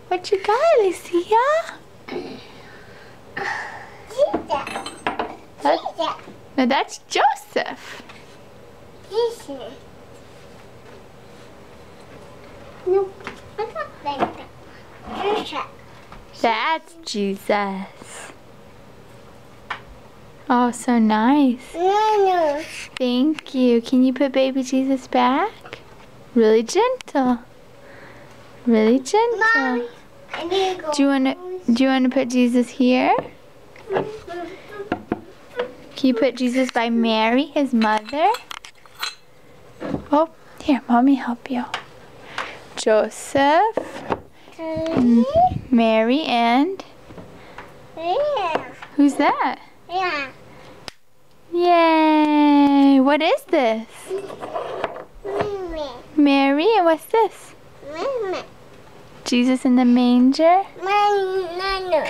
What you got, Alicia? No, that's Joseph. Jesus. No, I got that. Joseph. That's Jesus. Oh, so nice. No. Thank you. Can you put baby Jesus back? Really gentle. Really gentle. Mommy, I need to go. Do you want to put Jesus here? Can you put Jesus by Mary, his mother? Oh, here, Mommy help you. Joseph, Mary, and Yeah. who's that? Yeah. Yay! What is this? Mommy. Mary, and what's this? Mommy. Jesus in the manger? Mommy.